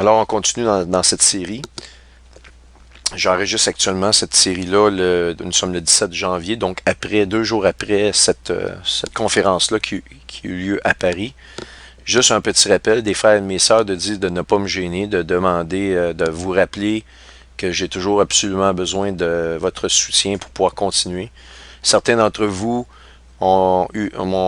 Alors, on continue dans cette série. J'enregistre actuellement cette série-là, nous sommes le 17 janvier, donc après 2 jours après cette conférence-là qui a eu lieu à Paris. Juste un petit rappel des frères et de mes sœurs de dire de ne pas me gêner, de demander, de vous rappeler que j'ai toujours absolument besoin de votre soutien pour pouvoir continuer. Certains d'entre vous m'ont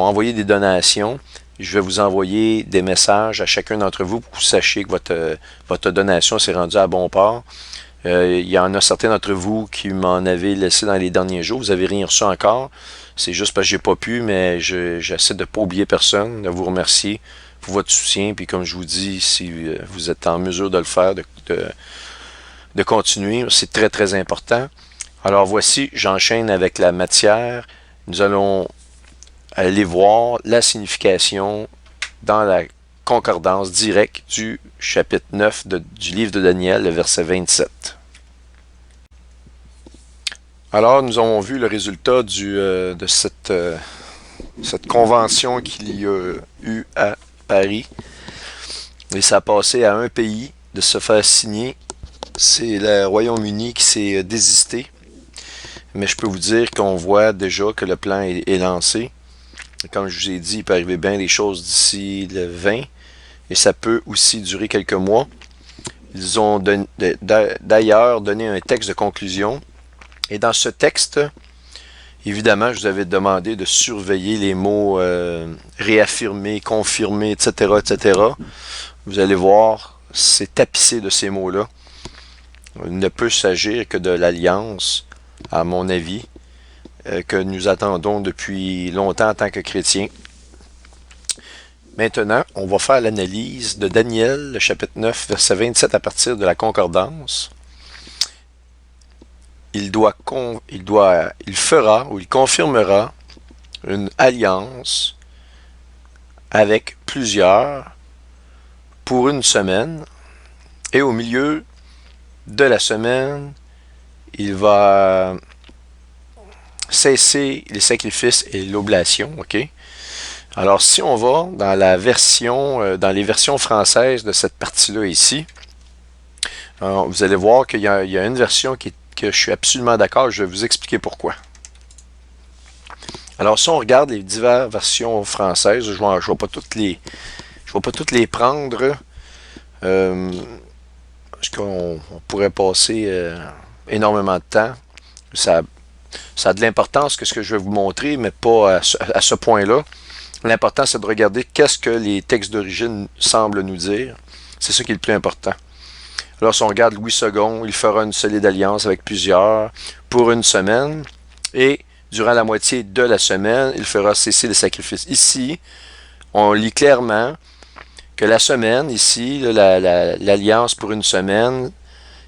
envoyé des donations. Je vais vous envoyer des messages à chacun d'entre vous pour que vous sachiez que votre donation s'est rendue à bon port. Il y en a certains d'entre vous qui m'en avez laissé dans les derniers jours. Vous n'avez rien reçu encore. C'est juste parce que j'ai pas pu, mais j'essaie de ne pas oublier personne, de vous remercier pour votre soutien. Puis comme je vous dis, si vous êtes en mesure de le faire, de continuer, c'est très très important. Alors voici, j'enchaîne avec la matière. Nous allons aller voir la signification dans la concordance directe du chapitre 9 du livre de Daniel, le verset 27. Alors, nous avons vu le résultat de cette convention qu'il y a eu à Paris. Et ça a passé à un pays de se faire signer. C'est le Royaume-Uni qui s'est désisté. Mais je peux vous dire qu'on voit déjà que le plan est lancé. Comme je vous ai dit, il peut arriver bien des choses d'ici le 20. Et ça peut aussi durer quelques mois. Ils ont d'ailleurs donné un texte de conclusion. Et dans ce texte, évidemment, je vous avais demandé de surveiller les mots réaffirmer, confirmer, etc., etc. Vous allez voir, c'est tapissé de ces mots-là. Il ne peut s'agir que de l'alliance, à mon avis, que nous attendons depuis longtemps en tant que chrétiens. Maintenant, on va faire l'analyse de Daniel, le chapitre 9, verset 27 à partir de la concordance. Il fera ou il confirmera une alliance avec plusieurs pour une semaine. Et au milieu de la semaine, il va cesser les sacrifices et l'oblation, ok? Alors, si on va dans les versions françaises de cette partie-là ici, alors, vous allez voir qu'il y a une version que je suis absolument d'accord. Je vais vous expliquer pourquoi. Alors, si on regarde les diverses versions françaises, je ne vais pas toutes les prendre. Parce qu'on pourrait passer énormément de temps. Ça a de l'importance que ce que je vais vous montrer, mais pas à ce point-là. L'important, c'est de regarder qu'est-ce que les textes d'origine semblent nous dire. C'est ça qui est le plus important. Alors, si on regarde Louis II, il fera une solide alliance avec plusieurs pour une semaine. Et durant la moitié de la semaine, il fera cesser les sacrifices. Ici, on lit clairement que la semaine, ici, l'alliance pour une semaine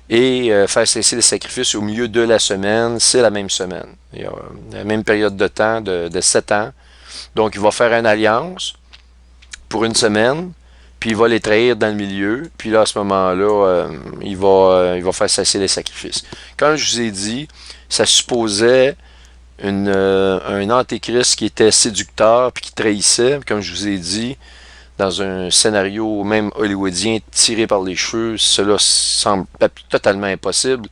et faire cesser les sacrifices au milieu de la semaine, c'est la même semaine. Il y a la même période de temps de 7 ans. Donc, il va faire une alliance pour une semaine, puis il va les trahir dans le milieu, puis là, à ce moment-là, il va faire cesser les sacrifices. Comme je vous ai dit, ça supposait un antéchrist qui était séducteur, puis qui trahissait, comme je vous ai dit, dans un scénario même hollywoodien tiré par les cheveux, cela semble totalement impossible.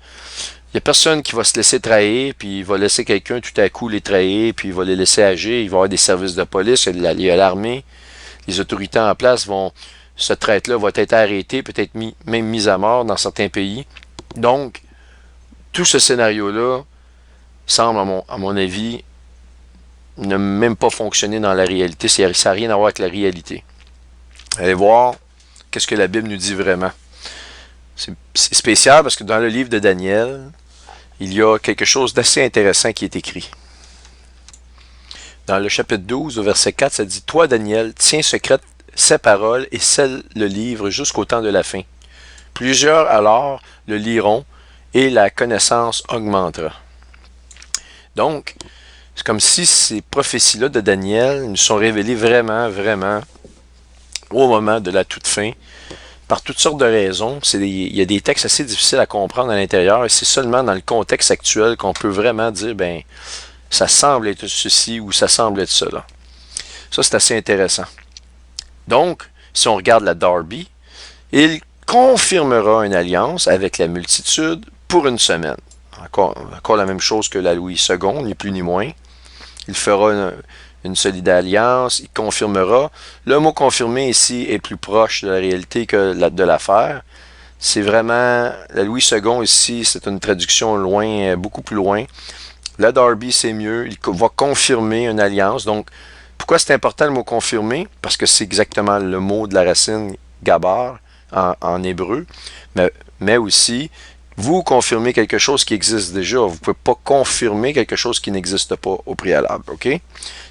Il n'y a personne qui va se laisser trahir, puis il va laisser quelqu'un tout à coup les trahir, puis il va les laisser agir. Il va y avoir des services de police, il y a l'armée. Les autorités en place ce traître-là va être arrêté, peut-être même mis à mort dans certains pays. Donc, tout ce scénario-là semble, à mon avis, ne même pas fonctionner dans la réalité. Ça n'a rien à voir avec la réalité. Allez voir qu'est-ce que la Bible nous dit vraiment. C'est spécial parce que dans le livre de Daniel, il y a quelque chose d'assez intéressant qui est écrit. Dans le chapitre 12, au verset 4, ça dit « Toi, Daniel, tiens secrète ces paroles et scelle le livre jusqu'au temps de la fin. Plusieurs alors le liront et la connaissance augmentera. » Donc, c'est comme si ces prophéties-là de Daniel nous sont révélées vraiment, vraiment au moment de la toute fin, par toutes sortes de raisons. Il y a des textes assez difficiles à comprendre à l'intérieur et c'est seulement dans le contexte actuel qu'on peut vraiment dire, ben, ça semble être ceci ou ça semble être cela. Ça, c'est assez intéressant. Donc, si on regarde la Darby, il confirmera une alliance avec la multitude pour une semaine. Encore la même chose que la Louis II, ni plus ni moins. Il fera une solide alliance, il confirmera. Le mot confirmer ici est plus proche de la réalité que de l'affaire. C'est vraiment, la Louis II ici, c'est une traduction loin, beaucoup plus loin. La Darby, c'est mieux, il va confirmer une alliance. Donc, pourquoi c'est important le mot confirmer? Parce que c'est exactement le mot de la racine gabar en hébreu, mais aussi, vous confirmez quelque chose qui existe déjà. Vous ne pouvez pas confirmer quelque chose qui n'existe pas au préalable. OK?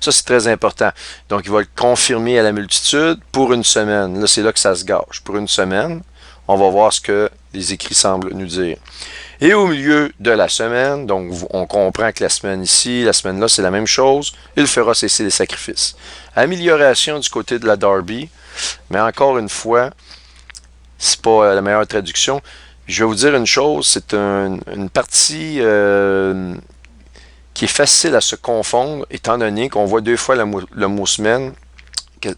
Ça, c'est très important. Donc, il va le confirmer à la multitude pour une semaine. Là, c'est là que ça se gâche. Pour une semaine, on va voir ce que les écrits semblent nous dire. Et au milieu de la semaine, donc on comprend que la semaine ici, la semaine là, c'est la même chose. Il fera cesser les sacrifices. Amélioration du côté de la Darby, mais encore une fois, c'est pas la meilleure traduction. Je vais vous dire une chose, c'est une partie qui est facile à se confondre, étant donné qu'on voit deux fois le mot semaine,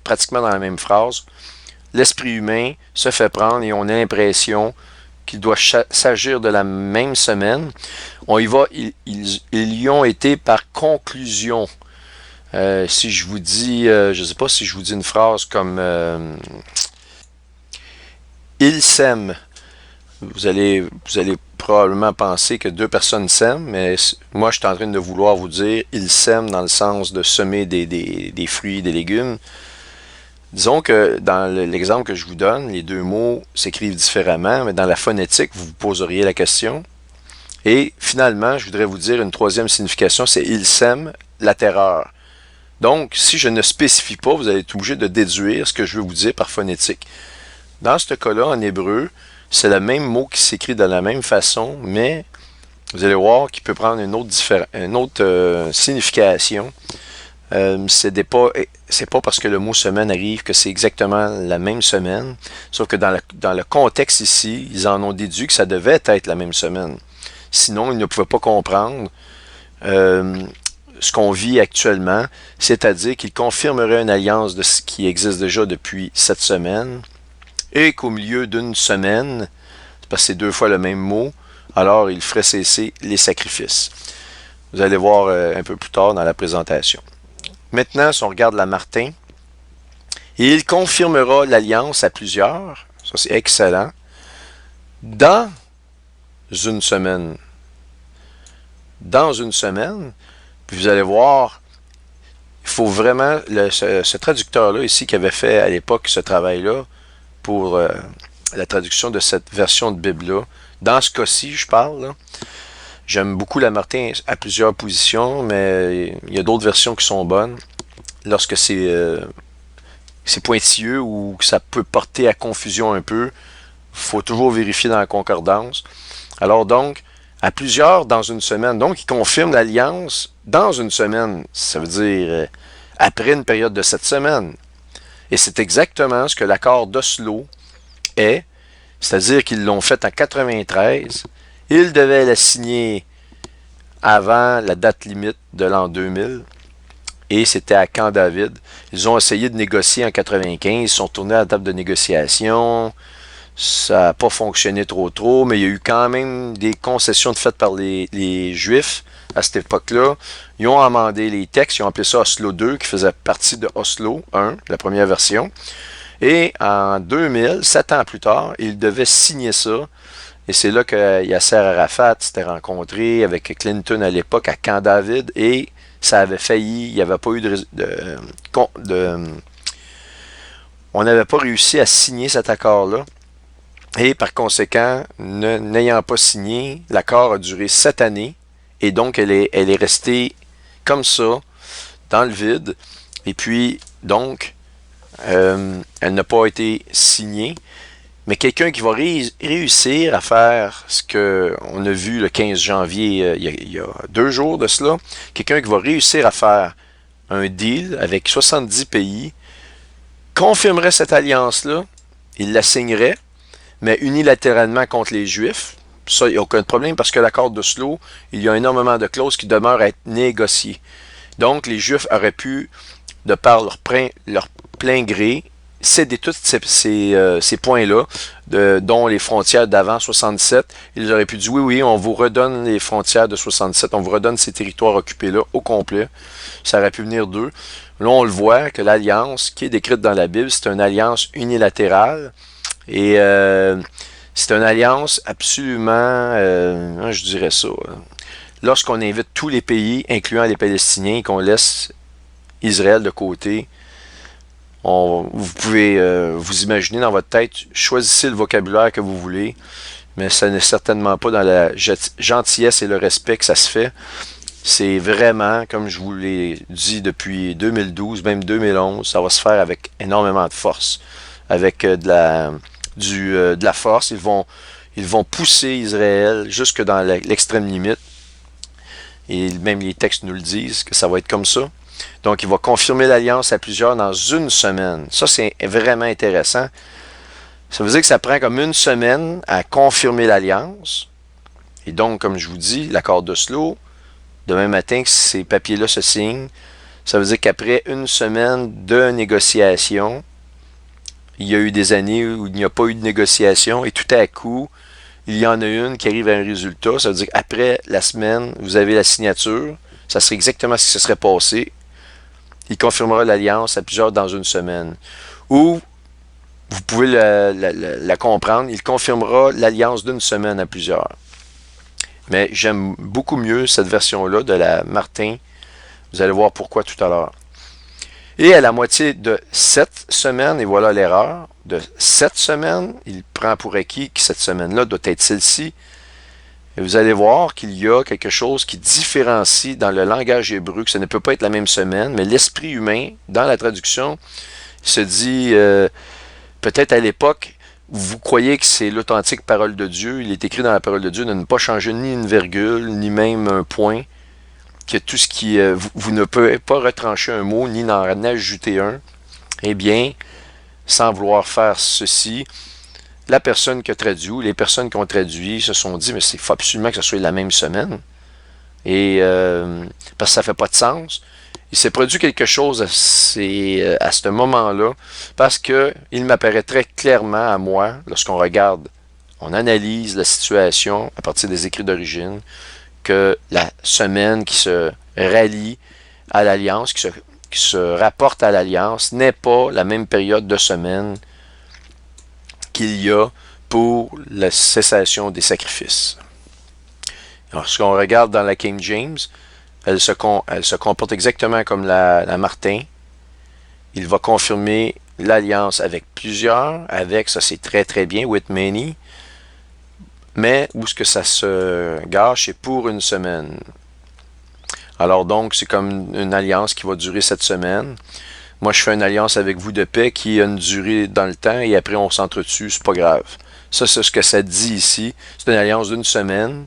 pratiquement dans la même phrase. L'esprit humain se fait prendre et on a l'impression qu'il doit s'agir de la même semaine. On y va, ils y ont été par conclusion. Si je vous dis, je ne sais pas si je vous dis une phrase comme ils s'aiment. Vous allez probablement penser que deux personnes s'aiment, mais moi, je suis en train de vouloir vous dire ils s'aiment dans le sens de semer des fruits, des légumes. Disons que dans l'exemple que je vous donne, les deux mots s'écrivent différemment, mais dans la phonétique, vous vous poseriez la question. Et finalement, je voudrais vous dire une troisième signification, c'est ils sèment la terreur. Donc, si je ne spécifie pas, vous allez être obligé de déduire ce que je veux vous dire par phonétique. Dans ce cas-là, en hébreu, c'est le même mot qui s'écrit de la même façon, mais vous allez voir qu'il peut prendre une autre signification. C'est pas parce que le mot semaine arrive que c'est exactement la même semaine, sauf que dans le contexte ici, ils en ont déduit que ça devait être la même semaine. Sinon, ils ne pouvaient pas comprendre ce qu'on vit actuellement, c'est-à-dire qu'ils confirmeraient une alliance de ce qui existe déjà depuis 7 semaines, et qu'au milieu d'une semaine, parce que c'est deux fois le même mot, alors il ferait cesser les sacrifices. Vous allez voir un peu plus tard dans la présentation. Maintenant, si on regarde la Martin, il confirmera l'alliance à plusieurs, ça c'est excellent, dans une semaine. Dans une semaine, puis vous allez voir, il faut vraiment, ce traducteur-là ici qui avait fait à l'époque ce travail-là pour la traduction de cette version de Bible-là, dans ce cas-ci, je parle, là, j'aime beaucoup la Martin à plusieurs positions, mais il y a d'autres versions qui sont bonnes. Lorsque c'est pointilleux ou que ça peut porter à confusion un peu, il faut toujours vérifier dans la concordance. Alors donc, à plusieurs dans une semaine. Donc, il confirme l'alliance dans une semaine. Ça veut dire après une période de 7 semaines. Et c'est exactement ce que l'accord d'Oslo est. C'est-à-dire qu'ils l'ont fait en 93. Ils devaient la signer avant la date limite de l'an 2000. Et c'était à Camp David. Ils ont essayé de négocier en 95. Ils sont tournés à la table de négociation. Ça n'a pas fonctionné trop, mais il y a eu quand même des concessions faites par les Juifs à cette époque-là. Ils ont amendé les textes, ils ont appelé ça Oslo 2, qui faisait partie de Oslo 1, la première version. Et en 2000, 7 ans plus tard, ils devaient signer ça. Et c'est là que Yasser Arafat s'était rencontré avec Clinton à l'époque à Camp David, et ça avait failli, il n'y avait pas eu on n'avait pas réussi à signer cet accord-là. Et par conséquent, n'ayant pas signé, l'accord a duré 7 années. Et donc, elle est restée comme ça, dans le vide. Et puis, donc, elle n'a pas été signée. Mais quelqu'un qui va réussir à faire ce qu'on a vu le 15 janvier, il y a 2 jours de cela, quelqu'un qui va réussir à faire un deal avec 70 pays, confirmerait cette alliance-là, il la signerait, mais unilatéralement contre les Juifs. Ça, il n'y a aucun problème parce que l'accord d'Oslo, il y a énormément de clauses qui demeurent à être négociées. Donc, les Juifs auraient pu, de par leur plein gré, cédé tous ces points-là, dont les frontières d'avant 67. Ils auraient pu dire, oui, oui, on vous redonne les frontières de 67, on vous redonne ces territoires occupés-là au complet. Ça aurait pu venir d'eux. Là, on le voit que l'alliance qui est décrite dans la Bible, c'est une alliance unilatérale. Et c'est une alliance absolument, je dirais ça, lorsqu'on invite tous les pays, incluant les Palestiniens, et qu'on laisse Israël de côté, vous pouvez vous imaginer dans votre tête, choisissez le vocabulaire que vous voulez, mais ça n'est certainement pas dans la gentillesse et le respect que ça se fait. C'est vraiment, comme je vous l'ai dit depuis 2012, même 2011, ça va se faire avec énormément de force, avec de la force. Ils vont pousser Israël jusque dans l'extrême limite. Et même les textes nous le disent, que ça va être comme ça. Donc, il va confirmer l'alliance à plusieurs dans une semaine. Ça, c'est vraiment intéressant. Ça veut dire que ça prend comme une semaine à confirmer l'alliance. Et donc, comme je vous dis, l'accord d'Oslo, demain matin, que ces papiers-là se signent, ça veut dire qu'après une semaine de négociation, il y a eu des années où il n'y a pas eu de négociation et tout à coup, il y en a une qui arrive à un résultat. Ça veut dire qu'après la semaine, vous avez la signature. Ça serait exactement ce qui se serait passé. Il confirmera l'alliance à plusieurs dans une semaine. Ou, vous pouvez la comprendre, il confirmera l'alliance d'une semaine à plusieurs. Mais j'aime beaucoup mieux cette version-là de la Martin. Vous allez voir pourquoi tout à l'heure. Et à la moitié de 7 semaines, et voilà l'erreur, de 7 semaines, il prend pour acquis que cette semaine-là doit être celle-ci. Et vous allez voir qu'il y a quelque chose qui différencie dans le langage hébreu, que ce ne peut pas être la même semaine, mais l'esprit humain, dans la traduction, se dit, peut-être à l'époque, vous croyez que c'est l'authentique parole de Dieu, il est écrit dans la parole de Dieu de ne pas changer ni une virgule, ni même un point, que tout ce qui... vous ne pouvez pas retrancher un mot, ni en ajouter un. Eh bien, sans vouloir faire ceci, la personne qui a traduit, ou les personnes qui ont traduit, se sont dit, mais il faut absolument que ce soit la même semaine. Et parce que ça ne fait pas de sens. Il s'est produit quelque chose à ce moment-là, parce que il m'apparaît très clairement à moi, lorsqu'on regarde, on analyse la situation à partir des écrits d'origine, que la semaine qui se rallie à l'alliance, qui se rapporte à l'alliance, n'est pas la même période de semaine qu'il y a pour la cessation des sacrifices. Alors, si on regarde dans la King James, elle se comporte exactement comme la Martin. Il va confirmer l'alliance avec plusieurs, ça c'est très très bien, with many. Mais où est-ce que ça se gâche, c'est pour une semaine. Alors donc, c'est comme une alliance qui va durer cette semaine. Moi, je fais une alliance avec vous de paix qui a une durée dans le temps et après on s'entretue, c'est pas grave. Ça, c'est ce que ça dit ici. C'est une alliance d'une semaine.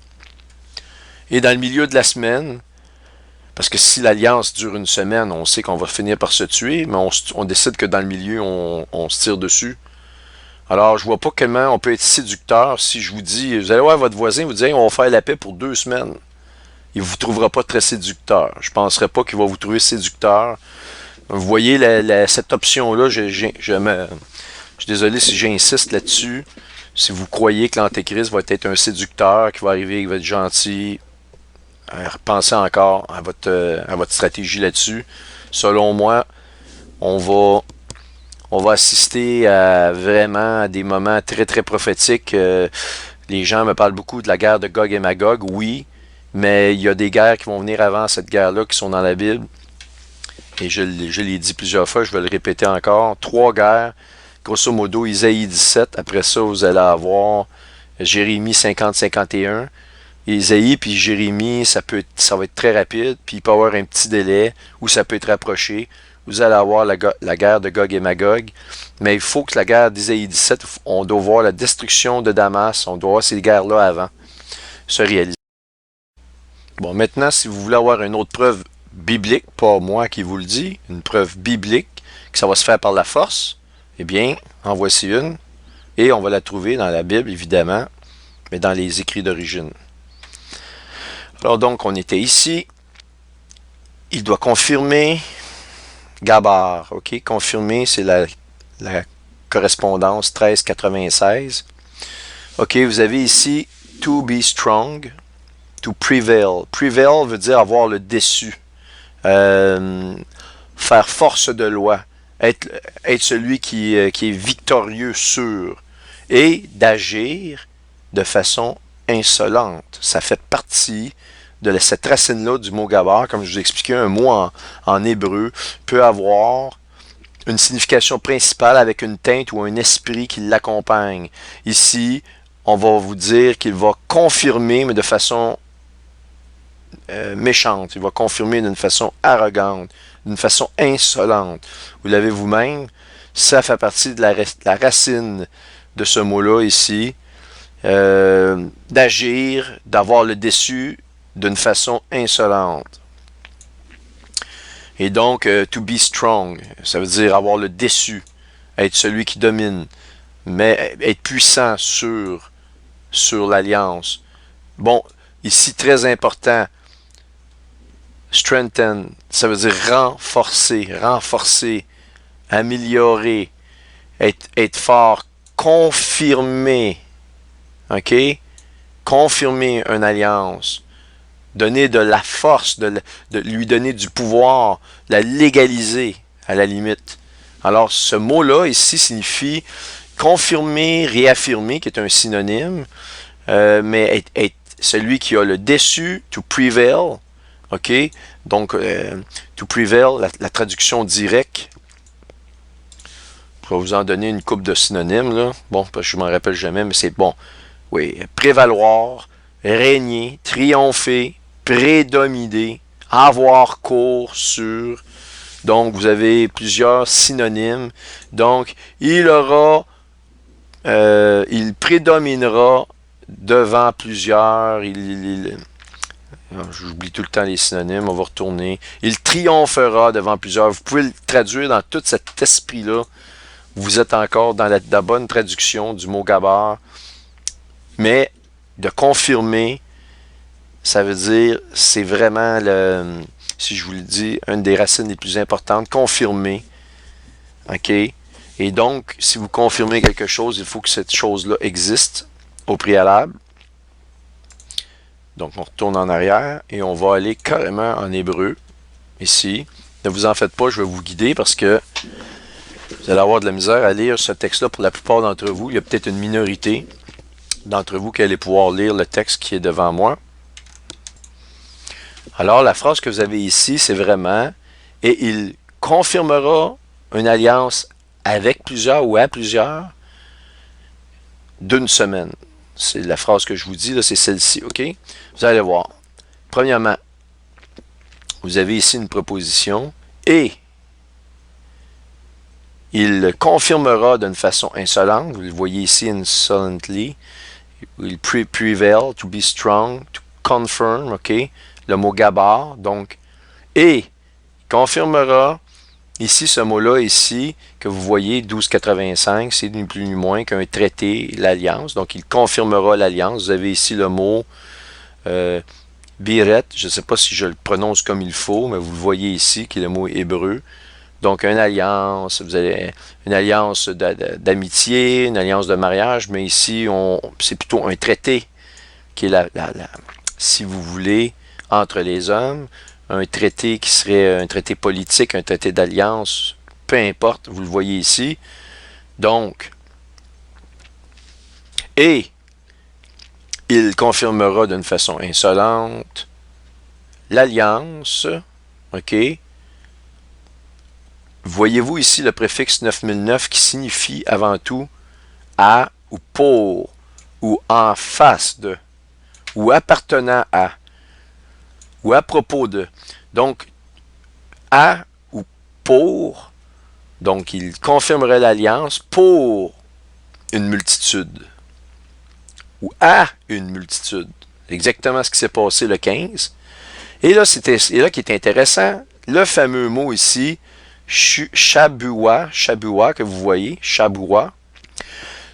Et dans le milieu de la semaine, parce que si l'alliance dure une semaine, on sait qu'on va finir par se tuer, mais on décide que dans le milieu, on se tire dessus. Alors, je vois pas comment on peut être séducteur si je vous dis, vous allez voir votre voisin, vous dites, hey, on va faire la paix pour 2 semaines. Il vous trouvera pas très séducteur. Je penserais pas qu'il va vous trouver séducteur. Vous voyez cette option-là, je suis désolé si j'insiste là-dessus. Si vous croyez que l'Antéchrist va être un séducteur, qui va arriver, qui va être gentil, pensez encore à votre stratégie là-dessus. Selon moi, on va assister à vraiment des moments très très prophétiques. Les gens me parlent beaucoup de la guerre de Gog et Magog, oui, mais il y a des guerres qui vont venir avant cette guerre-là qui sont dans la Bible. Et je l'ai dit plusieurs fois, je vais le répéter encore. 3 guerres, grosso modo, Isaïe 17. Après ça, vous allez avoir Jérémie 50-51. Isaïe puis Jérémie, ça va être très rapide, puis il peut y avoir un petit délai, ou ça peut être rapproché. Vous allez avoir la guerre de Gog et Magog. Mais il faut que la guerre d'Isaïe 17, on doit voir la destruction de Damas, on doit voir ces guerres-là avant se réaliser. Bon, maintenant, si vous voulez avoir une autre preuve biblique, pas moi qui vous le dis, une preuve biblique, que ça va se faire par la force, eh bien, en voici une. Et on va la trouver dans la Bible, évidemment, mais dans les écrits d'origine. Alors donc, on était ici. Il doit confirmer Gabar, ok? Confirmer, c'est la correspondance 1396. OK, vous avez ici to be strong, to prevail. Prevail veut dire avoir le dessus, faire force de loi, être celui qui est victorieux sûr, et d'agir de façon insolente. Ça fait partie de cette racine-là du mot gabar. Comme je vous ai expliqué, un mot en hébreu peut avoir une signification principale avec une teinte ou un esprit qui l'accompagne. Ici, on va vous dire qu'il va confirmer, mais de façon méchante. Il va confirmer d'une façon arrogante, d'une façon insolente. Vous l'avez vous-même, ça fait partie de la racine de ce mot-là ici, d'agir, d'avoir le dessus d'une façon insolente. Et donc, to be strong, ça veut dire avoir le dessus, être celui qui domine, mais être puissant sur l'alliance. Bon, ici, très important, strengthen, ça veut dire renforcer, améliorer, être fort, confirmer, ok? Confirmer une alliance, donner de la force, de lui donner du pouvoir, la légaliser à la limite. Alors, ce mot-là ici signifie confirmer, réaffirmer, qui est un synonyme, mais être celui qui a le dessus, to prevail, ok? Donc, to prevail, la traduction directe. Je vais vous en donner une couple de synonymes, là. Bon, parce que je m'en rappelle jamais, mais c'est bon. Oui, prévaloir, régner, triompher, prédominer, avoir cours sur. Donc, vous avez plusieurs synonymes. Donc, il prédominera devant plusieurs. J'oublie tout le temps les synonymes, on va retourner. Il triomphera devant plusieurs. Vous pouvez le traduire dans tout cet esprit-là. Vous êtes encore dans la bonne traduction du mot gabar. Mais de confirmer, ça veut dire, c'est vraiment, si je vous le dis, une des racines les plus importantes, confirmer. OK? Et donc, si vous confirmez quelque chose, il faut que cette chose-là existe au préalable. Donc, on retourne en arrière et on va aller carrément en hébreu, ici. Ne vous en faites pas, je vais vous guider parce que vous allez avoir de la misère à lire ce texte-là pour la plupart d'entre vous. Il y a peut-être une minorité d'entre vous qui allez pouvoir lire le texte qui est devant moi. Alors, la phrase que vous avez ici, c'est vraiment « Et il confirmera une alliance avec plusieurs ou à plusieurs d'une semaine. » C'est la phrase que je vous dis, là, c'est celle-ci, OK? Vous allez voir. Premièrement, vous avez ici une proposition « Et il confirmera d'une façon insolente. » Vous le voyez ici, « insolently. » Il prevail, to be strong, to confirm, OK? Le mot gabar, donc, et confirmera, ici, ce mot-là, ici, que vous voyez, 1285, c'est ni plus ni moins qu'un traité, l'alliance, donc il confirmera l'alliance. Vous avez ici le mot biret, je ne sais pas si je le prononce comme il faut, mais vous le voyez ici, qui est le mot hébreu. Donc, une alliance, vous avez une alliance d'amitié, une alliance de mariage, mais ici, c'est plutôt un traité, qui est si vous voulez, entre les hommes, un traité qui serait un traité politique, un traité d'alliance, peu importe, vous le voyez ici. Donc, et il confirmera d'une façon insolente l'alliance, ok? Voyez-vous ici le préfixe 9009 qui signifie avant tout à ou pour, ou en face de, ou appartenant à, ou à propos de. Donc, à ou pour, donc il confirmerait l'alliance pour une multitude, ou à une multitude. Exactement ce qui s'est passé le 15. Et là, là qui est intéressant, le fameux mot ici, Shabua, que vous voyez, Shabua.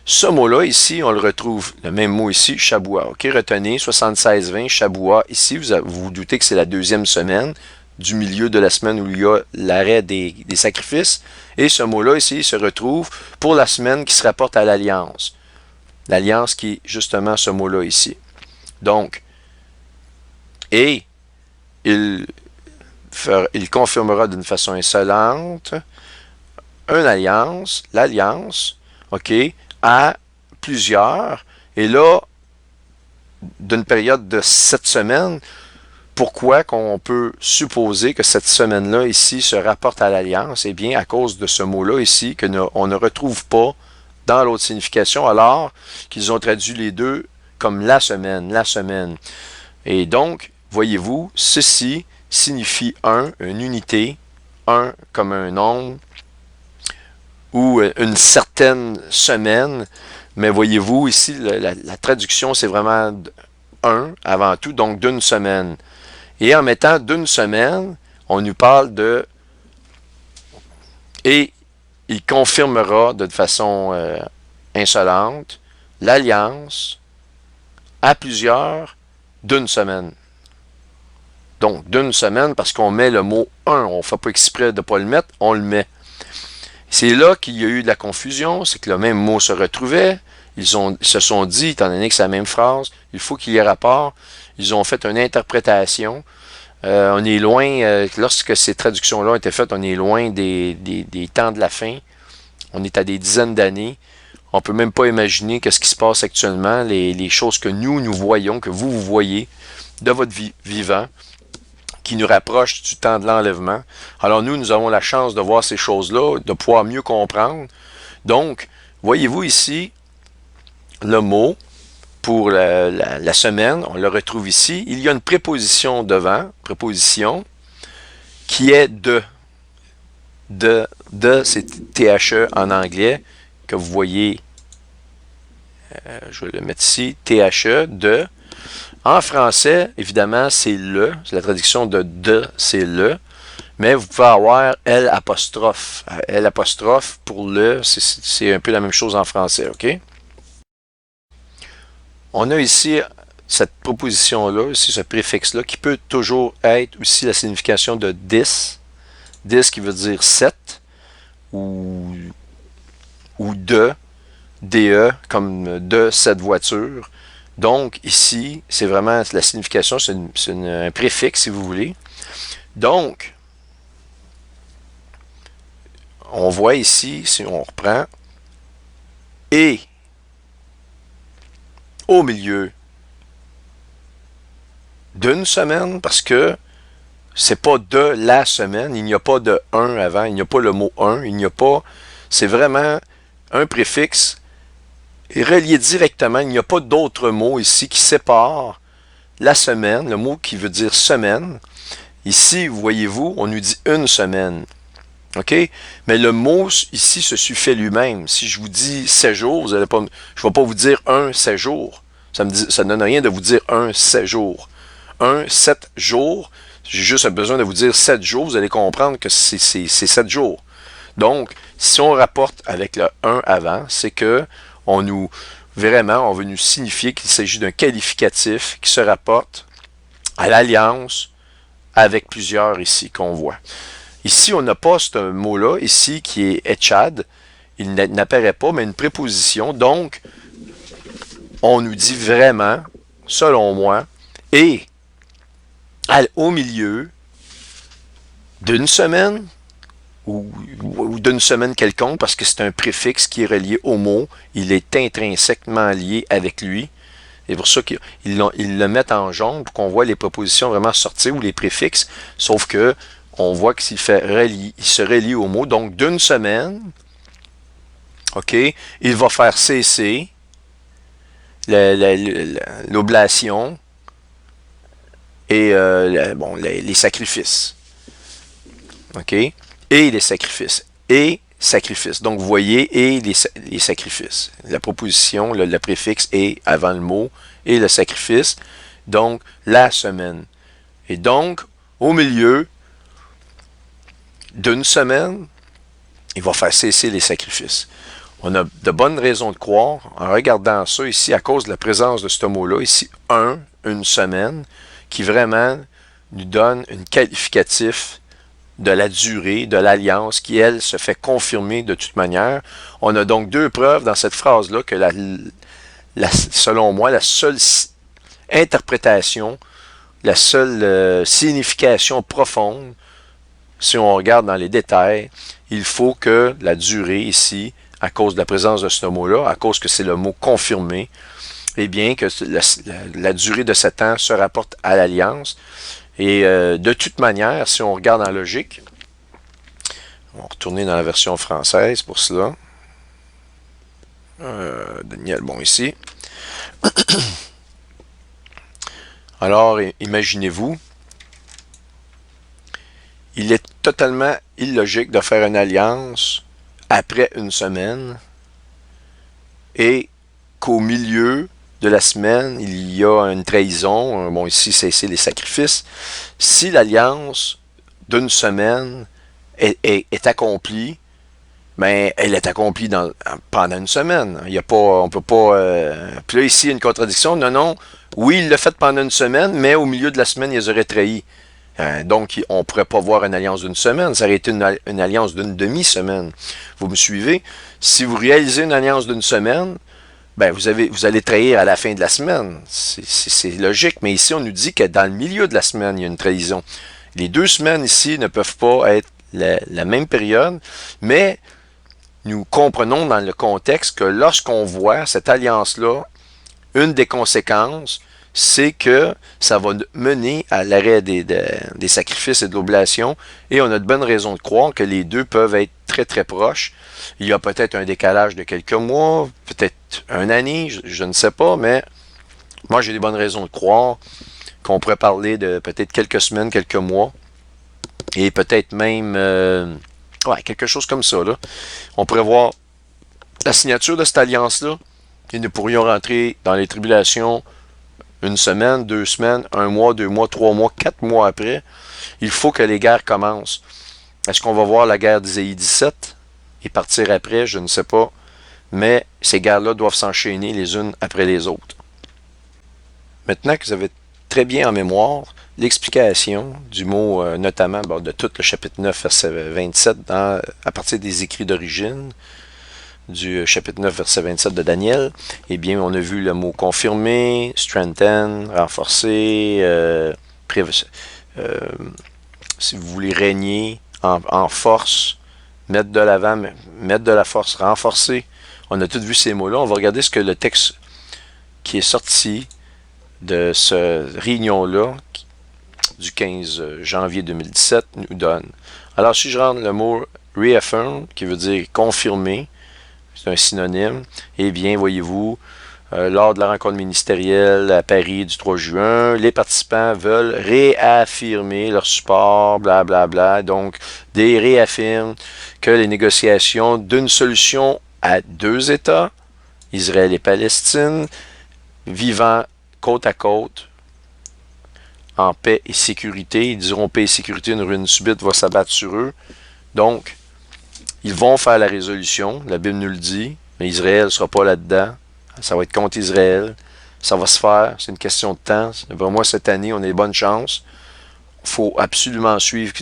Ce mot-là, ici, on le retrouve, le même mot ici, Shabua. OK, retenez, 76-20, Shabua. Ici, vous vous doutez que c'est la deuxième semaine du milieu de la semaine où il y a l'arrêt des sacrifices. Et ce mot-là ici se retrouve pour la semaine qui se rapporte à l'alliance. L'alliance qui est justement ce mot-là ici. Donc, et il confirmera d'une façon insolente une alliance, l'alliance, ok, à plusieurs. Et là, d'une période de 7 semaines, pourquoi qu'on peut supposer que cette semaine-là ici se rapporte à l'alliance? Eh bien, à cause de ce mot-là ici, qu'on ne retrouve pas dans l'autre signification, alors qu'ils ont traduit les deux comme la semaine, la semaine. Et donc, voyez-vous, ceci signifie une unité, un comme un nombre, ou une certaine semaine. Mais voyez-vous, ici, la traduction, c'est vraiment un avant tout, donc d'une semaine. Et en mettant d'une semaine, on nous parle de... Et il confirmera de façon insolente l'alliance à plusieurs d'une semaine. Donc, d'une semaine, parce qu'on met le mot un, on ne fait pas exprès de ne pas le mettre, on le met. C'est là qu'il y a eu de la confusion, c'est que le même mot se retrouvait. Ils se sont dit, étant donné que c'est la même phrase, il faut qu'il y ait rapport. Ils ont fait une interprétation. On est loin, lorsque ces traductions-là ont été faites, on est loin des temps de la fin. On est à des dizaines d'années. On ne peut même pas imaginer ce qui se passe actuellement, les choses que nous voyons, que vous voyez de votre vivant, qui nous rapprochent du temps de l'enlèvement. Alors nous avons la chance de voir ces choses-là, de pouvoir mieux comprendre. Donc, voyez-vous ici, le mot pour la semaine, on le retrouve ici. Il y a une préposition devant, préposition, qui est de. De, c'est THE en anglais, que vous voyez, je vais le mettre ici, THE, de. En français, évidemment, c'est le, c'est la traduction de, c'est le, mais vous pouvez avoir L apostrophe. L apostrophe pour le, c'est un peu la même chose en français, ok? On a ici cette proposition-là, ici ce préfixe-là, qui peut toujours être aussi la signification de 10. 10 qui veut dire 7, ou de, DE, comme de cette voiture. Donc, ici, c'est vraiment la signification, c'est un préfixe, si vous voulez. Donc, on voit ici, si on reprend, et au milieu d'une semaine, parce que c'est pas de la semaine, il n'y a pas de un avant, il n'y a pas le mot un, il n'y a pas, c'est vraiment un préfixe relié directement, il n'y a pas d'autres mots ici qui séparent la semaine, le mot qui veut dire semaine. Ici, voyez-vous, on nous dit une semaine. OK? Mais le mot ici se suffit lui-même. Si je vous dis 7 jours, vous allez pas, je ne vais pas vous dire un 7 jours. Ça ne donne rien de vous dire un 7 jours. Un 7 jours, j'ai juste besoin de vous dire 7 jours, vous allez comprendre que c'est 7 jours. Donc, si on rapporte avec le 1 avant, c'est que on veut nous signifier qu'il s'agit d'un qualificatif qui se rapporte à l'alliance avec plusieurs ici qu'on voit. Ici, on n'a pas ce mot-là, ici, qui est etchad. Il n'apparaît pas, mais une préposition. Donc, on nous dit vraiment, selon moi, et au milieu d'une semaine, ou d'une semaine quelconque, parce que c'est un préfixe qui est relié au mot, il est intrinsèquement lié avec lui. C'est pour ça qu'ils le mettent en jaune pour qu'on voit les prépositions vraiment sortir, ou les préfixes, sauf que on voit qu'il se relie au mot. Donc, d'une semaine, OK, il va faire cesser l'oblation et les sacrifices. OK? Et les sacrifices. Et sacrifices. Donc, vous voyez, et les sacrifices. La proposition, le préfixe est avant le mot, et le sacrifice. Donc, la semaine. Et donc, au milieu d'une semaine, il va faire cesser les sacrifices. On a de bonnes raisons de croire, en regardant ça ici, à cause de la présence de ce mot-là, ici, une semaine, qui vraiment nous donne un qualificatif de la durée de l'alliance qui, elle, se fait confirmer de toute manière. On a donc deux preuves dans cette phrase-là que, selon moi, la seule interprétation, la seule signification profonde, si on regarde dans les détails, il faut que la durée ici, à cause de la présence de ce mot-là, à cause que c'est le mot confirmé, eh bien que la durée de 7 ans se rapporte à l'alliance. Et de toute manière, si on regarde en logique, on va retourner dans la version française pour cela. Daniel, bon, ici. Alors, imaginez-vous, il est totalement illogique de faire une alliance après une semaine et qu'au milieu de la semaine, il y a une trahison. Bon, ici, c'est les sacrifices. Si l'alliance d'une semaine est accomplie, ben, elle est accomplie pendant une semaine. Il y a pas, on peut pas... Puis là, ici, il y a une contradiction. Non, non. Oui, il l'a fait pendant une semaine, mais au milieu de la semaine, ils auraient trahi. Donc, on ne pourrait pas voir une alliance d'une semaine. Ça aurait été une alliance d'une demi-semaine. Vous me suivez? Si vous réalisez une alliance d'une semaine, ben vous allez trahir à la fin de la semaine. C'est logique. Mais ici, on nous dit que dans le milieu de la semaine, il y a une trahison. Les 2 semaines ici ne peuvent pas être la même période, mais nous comprenons dans le contexte que lorsqu'on voit cette alliance-là, une des conséquences, c'est que ça va mener à l'arrêt des sacrifices et de l'oblation, et on a de bonnes raisons de croire que les deux peuvent être très très proches. Il y a peut-être un décalage de quelques mois, peut-être une année, je ne sais pas, mais moi j'ai des bonnes raisons de croire qu'on pourrait parler de peut-être quelques semaines, quelques mois, et peut-être même quelque chose comme ça, là. On pourrait voir la signature de cette alliance-là, et nous pourrions rentrer dans les tribulations une semaine, 2 semaines, 1 mois, 2 mois, 3 mois, 4 mois après. Il faut que les guerres commencent. Est-ce qu'on va voir la guerre d'Isaïe 17 et partir après? Je ne sais pas. Mais ces guerres-là doivent s'enchaîner les unes après les autres. Maintenant que vous avez très bien en mémoire l'explication du mot, notamment de tout le chapitre 9, verset 27, à partir des écrits d'origine, du chapitre 9, verset 27 de Daniel, eh bien, on a vu le mot confirmer, strengthen, renforcer, si vous voulez régner en force, mettre de l'avant, mettre de la force, renforcer. On a tous vu ces mots-là. On va regarder ce que le texte qui est sorti de ce réunion-là, du 15 janvier 2017, nous donne. Alors, si je rentre le mot reaffirm, qui veut dire confirmer, c'est un synonyme, eh bien, voyez-vous, lors de la rencontre ministérielle à Paris du 3 juin, les participants veulent réaffirmer leur support, blablabla. Bla, bla. Donc, des réaffirment que les négociations d'une solution à 2 États, Israël et Palestine, vivant côte à côte, en paix et sécurité. Ils diront paix et sécurité, une ruine subite va s'abattre sur eux. Donc, ils vont faire la résolution, la Bible nous le dit, mais Israël ne sera pas là-dedans. Ça va être contre Israël. Ça va se faire, c'est une question de temps. Vraiment, cette année, on a des bonnes chances. Il faut absolument suivre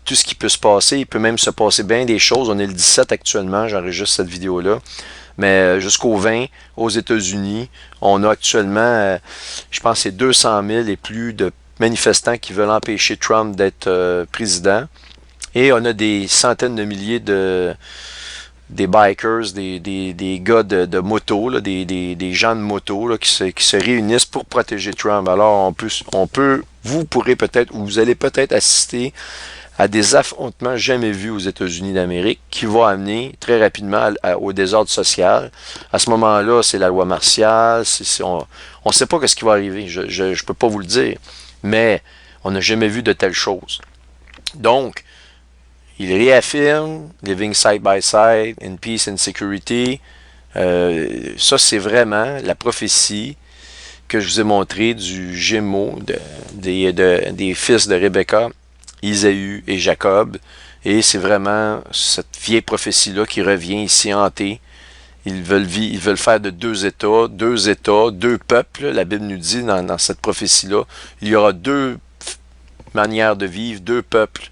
tout ce qui peut se passer. Il peut même se passer bien des choses. On est le 17 actuellement, j'enregistre cette vidéo-là. Mais jusqu'au 20, aux États-Unis, on a actuellement, je pense, c'est 200 000 et plus de manifestants qui veulent empêcher Trump d'être président. Et on a des centaines de milliers des bikers, des gars de moto, là, des gens de moto là, qui se réunissent pour protéger Trump. Alors, vous pourrez peut-être, ou vous allez peut-être assister à des affrontements jamais vus aux États-Unis d'Amérique qui vont amener très rapidement au désordre social. À ce moment-là, c'est la loi martiale. On ne sait pas ce qui va arriver. Je ne peux pas vous le dire. Mais on n'a jamais vu de telles choses. Donc, il réaffirme living side by side in peace and security. Ça, c'est vraiment la prophétie que je vous ai montrée du Gémeaux des fils de Rebecca, Isaü et Jacob. Et c'est vraiment cette vieille prophétie-là qui revient ici hantée. Ils veulent faire de 2 États, 2 peuples. La Bible nous dit dans cette prophétie-là, il y aura 2 manières de vivre, deux peuples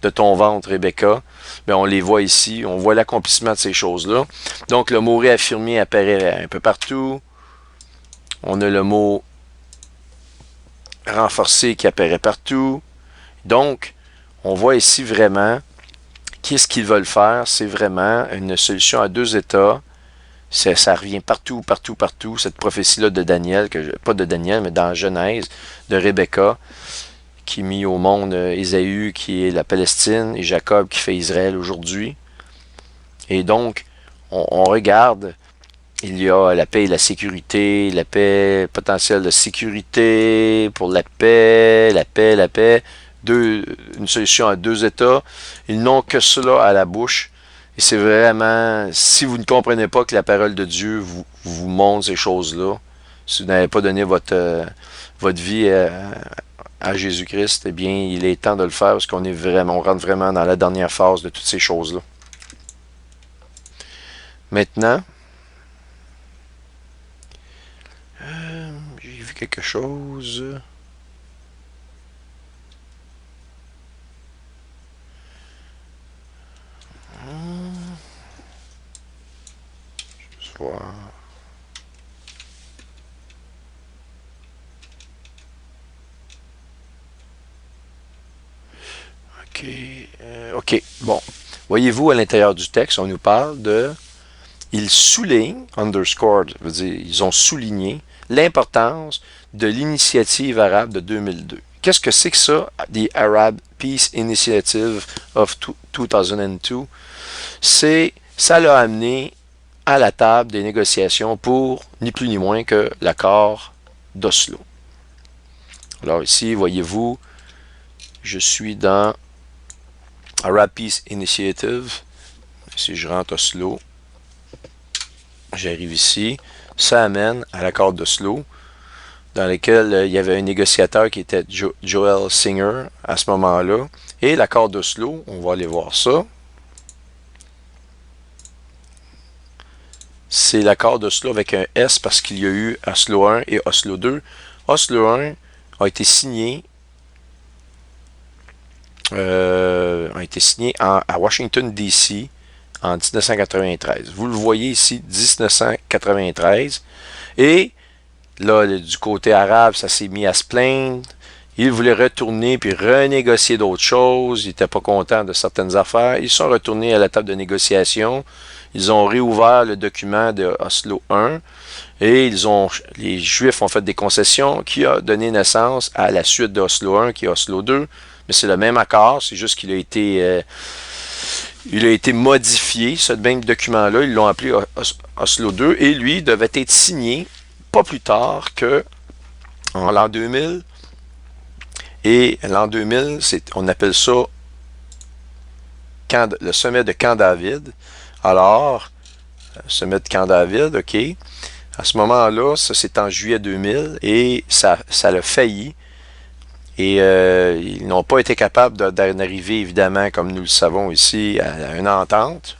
de ton ventre, Rebecca. Bien, on les voit ici, on voit l'accomplissement de ces choses-là. Donc, le mot réaffirmé apparaît un peu partout. On a le mot renforcé qui apparaît partout. Donc, on voit ici vraiment qu'est-ce qu'ils veulent faire. C'est vraiment une solution à deux états. Ça revient partout, partout, partout. Cette prophétie-là de Daniel, pas de Daniel, mais dans Genèse, de Rebecca, qui mit au monde Ésaü, qui est la Palestine, et Jacob, qui fait Israël aujourd'hui. Et donc, on regarde, il y a la paix et la sécurité, la paix potentielle de sécurité, pour la paix, la paix, une solution à deux États. Ils n'ont que cela à la bouche. Et c'est vraiment, si vous ne comprenez pas que la parole de Dieu vous montre ces choses-là, si vous n'avez pas donné votre vie à Jésus-Christ, eh bien, il est temps de le faire parce qu'on rentre vraiment dans la dernière phase de toutes ces choses-là. Maintenant, j'ai vu quelque chose. Je vais voir. OK. Bon. Voyez-vous, à l'intérieur du texte, on nous parle de... Ils soulignent, underscored, veut dire, ils ont souligné l'importance de l'initiative arabe de 2002. Qu'est-ce que c'est que ça, the Arab Peace Initiative of 2002? Ça l'a amené à la table des négociations pour ni plus ni moins que l'accord d'Oslo. Alors ici, voyez-vous, je suis dans Arab Peace Initiative. Si je rentre Oslo, j'arrive ici. Ça amène à l'accord d'Oslo, dans lequel il y avait un négociateur qui était Joel Singer à ce moment-là. Et l'accord d'Oslo, on va aller voir ça. C'est l'accord d'Oslo avec un S parce qu'il y a eu Oslo 1 et Oslo 2. Oslo 1 a été signé à Washington, D.C. en 1993. Vous le voyez ici, 1993. Et là, du côté arabe, ça s'est mis à se plaindre. Ils voulaient retourner puis renégocier d'autres choses. Ils n'étaient pas contents de certaines affaires. Ils sont retournés à la table de négociation. Ils ont réouvert le document de Oslo 1 et les Juifs ont fait des concessions qui a donné naissance à la suite d'Oslo 1 qui est Oslo 2. Mais c'est le même accord, c'est juste qu'il a été modifié, ce même document-là. Ils l'ont appelé Oslo 2 et lui devait être signé pas plus tard que en l'an 2000. Et l'an 2000, on appelle ça le sommet de Camp David. Alors, sommet de Camp David, OK. À ce moment-là, ça c'est en juillet 2000 et ça l'a failli. Et ils n'ont pas été capables d'en arriver, évidemment, comme nous le savons ici, à une entente.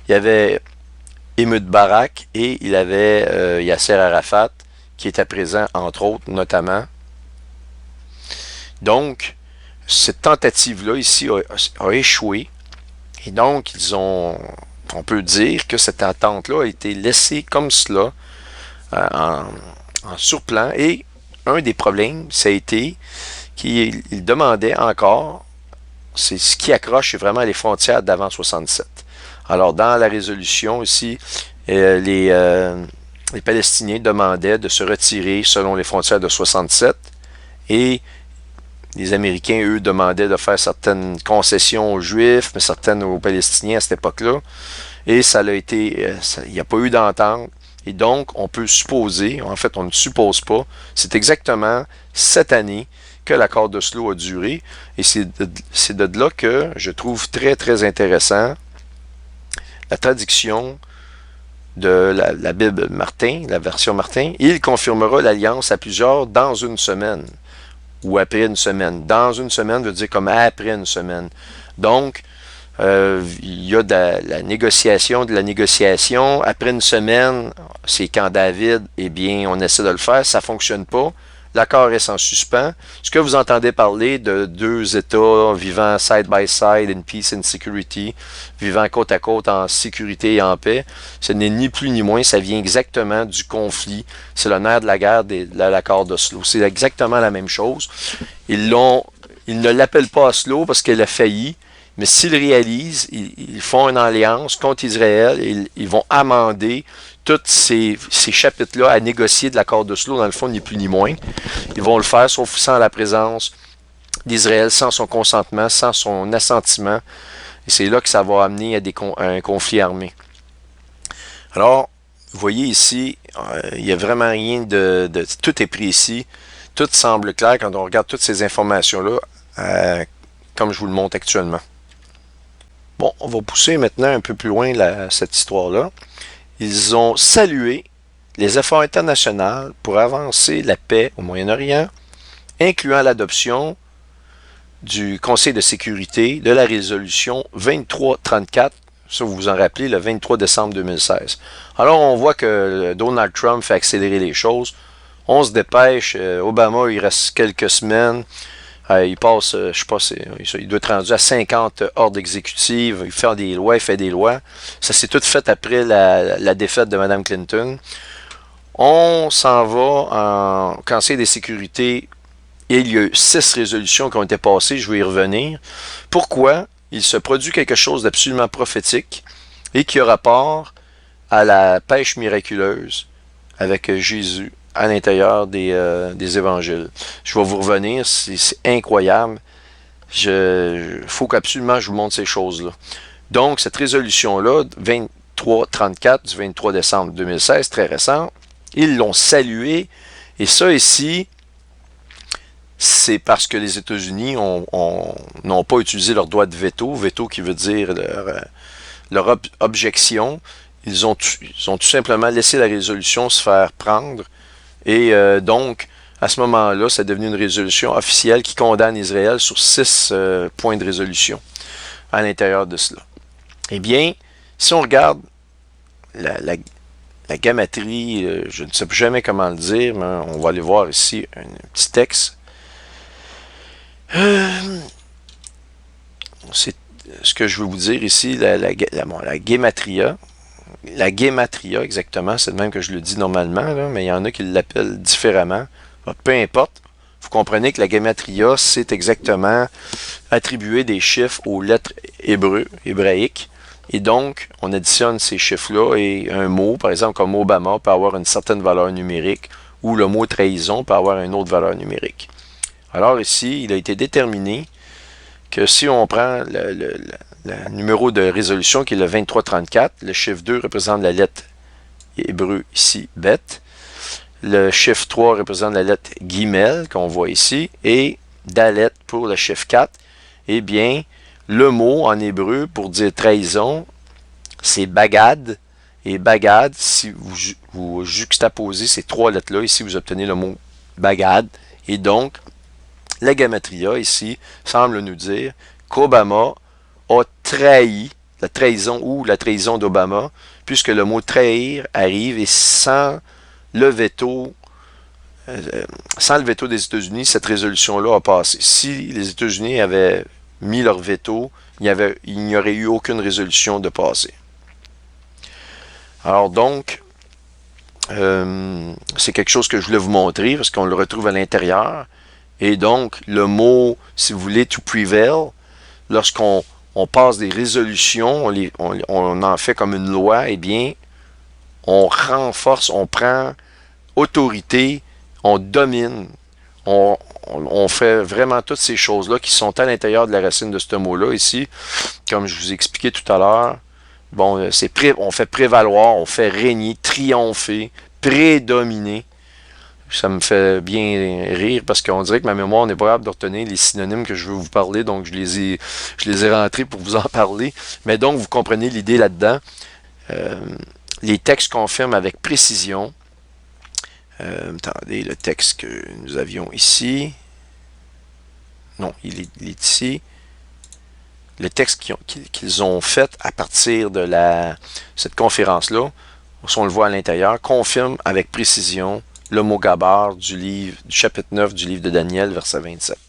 Il y avait Ehud Barak et il y avait Yasser Arafat qui était présent, entre autres, notamment. Donc, cette tentative-là ici a échoué. Et donc, on peut dire que cette entente-là a été laissée comme cela, en surplan. Et un des problèmes, ça a été qu'il demandait encore, c'est ce qui accroche, c'est vraiment les frontières d'avant 67. Alors, dans la résolution ici, les Palestiniens demandaient de se retirer selon les frontières de 67 et les Américains, eux, demandaient de faire certaines concessions aux Juifs, mais certaines aux Palestiniens à cette époque-là. Et il n'y a pas eu d'entente. Et donc, on peut supposer, en fait, on ne suppose pas, c'est exactement cette année que l'accord d'Oslo a duré. Et c'est de là que je trouve très, très intéressant la traduction de la Bible Martin, la version Martin. Il confirmera l'alliance à plusieurs dans une semaine. Ou après une semaine. Dans une semaine veut dire comme après une semaine. Donc, il y a de la négociation. Après une semaine, c'est quand David, eh bien, on essaie de le faire, ça ne fonctionne pas. l'accord reste en suspens. Ce que vous entendez parler de deux États vivant side by side in peace and security, vivant côte à côte en sécurité et en paix, ce n'est ni plus ni moins, ça vient exactement du conflit. C'est le nerf de la guerre de l'accord d'Oslo. C'est exactement la même chose. Ils ne l'appellent pas Oslo parce qu'elle a failli, mais s'ils réalisent, ils font une alliance contre Israël, ils vont amender tous ces chapitres-là à négocier de l'accord d'Oslo, dans le fond, ni plus ni moins. Ils vont le faire, sauf sans la présence d'Israël, sans son consentement, sans son assentiment. Et c'est là que ça va amener à un conflit armé. Alors, vous voyez ici, il n'y a vraiment rien tout est précis. Tout semble clair quand on regarde toutes ces informations-là, comme je vous le montre actuellement. Bon, on va pousser maintenant un peu plus loin cette histoire-là. Ils ont salué les efforts internationaux pour avancer la paix au Moyen-Orient, incluant l'adoption du Conseil de sécurité de la résolution 2334, ça vous vous en rappelez, le 23 décembre 2016. Alors on voit que Donald Trump fait accélérer les choses. On se dépêche, Obama, il reste quelques semaines. Il passe, je sais pas, il doit être rendu à 50 ordres exécutifs, il fait des lois, il fait des lois. Ça s'est tout fait après la défaite de Mme Clinton. On s'en va en Conseil des sécurités et il y a eu 6 résolutions qui ont été passées, je vais y revenir. Pourquoi? Il se produit quelque chose d'absolument prophétique et qui a rapport à la pêche miraculeuse avec Jésus à l'intérieur des évangiles. Je vais vous revenir, c'est incroyable. Il faut qu'absolument je vous montre ces choses-là. Donc, cette résolution-là, 2334 du 23 décembre 2016, très récente, ils l'ont saluée. Et ça ici, c'est parce que les États-Unis n'ont pas utilisé leur droit de veto, veto qui veut dire leur objection. Ils ont tout simplement laissé la résolution se faire prendre. Et donc, à ce moment-là, c'est devenu une résolution officielle qui condamne Israël sur 6 points de résolution à l'intérieur de cela. Eh bien, si on regarde la gamatrie, je ne sais jamais comment le dire, mais on va aller voir ici un petit texte. C'est ce que je veux vous dire ici, la gematria. La gematria, exactement, c'est le même que je le dis normalement, là, mais il y en a qui l'appellent différemment. Peu importe, vous comprenez que la gematria, c'est exactement attribuer des chiffres aux lettres hébraïques. Et donc, on additionne ces chiffres-là et un mot, par exemple, comme Obama, peut avoir une certaine valeur numérique, ou le mot trahison peut avoir une autre valeur numérique. Alors ici, il a été déterminé que si on prend le numéro de résolution qui est le 2334, le chiffre 2 représente la lettre hébreu ici, bet. Le chiffre 3 représente la lettre guimel qu'on voit ici, et dalet pour le chiffre 4. Eh bien, le mot en hébreu pour dire trahison, c'est bagad. Et bagad, si vous juxtaposez ces 3 lettres-là, ici vous obtenez le mot bagad. Et donc, la gematria ici semble nous dire qu'Obama a trahi la trahison ou la trahison d'Obama, puisque le mot trahir arrive et sans le veto des États-Unis, cette résolution-là a passé. Si les États-Unis avaient mis leur veto, il n'y aurait eu aucune résolution de passer. Alors donc, c'est quelque chose que je voulais vous montrer parce qu'on le retrouve à l'intérieur. Et donc, le mot, si vous voulez, to prevail, lorsqu'on passe des résolutions, on en fait comme une loi, eh bien, on renforce, on prend autorité, on domine, on fait vraiment toutes ces choses-là qui sont à l'intérieur de la racine de ce mot-là ici. Comme je vous ai expliqué tout à l'heure, bon, on fait prévaloir, on fait régner, triompher, prédominer. Ça me fait bien rire parce qu'on dirait que ma mémoire n'est pas capable de retenir les synonymes que je veux vous parler, donc je les ai rentrés pour vous en parler. Mais donc, vous comprenez l'idée là-dedans. Les textes confirment avec précision. Attendez, le texte que nous avions ici. Non, il est ici. Le texte qu'ils ont fait à partir de cette conférence-là, si on le voit à l'intérieur, confirme avec précision le mot gabar du chapitre 9 du livre de Daniel, verset 27.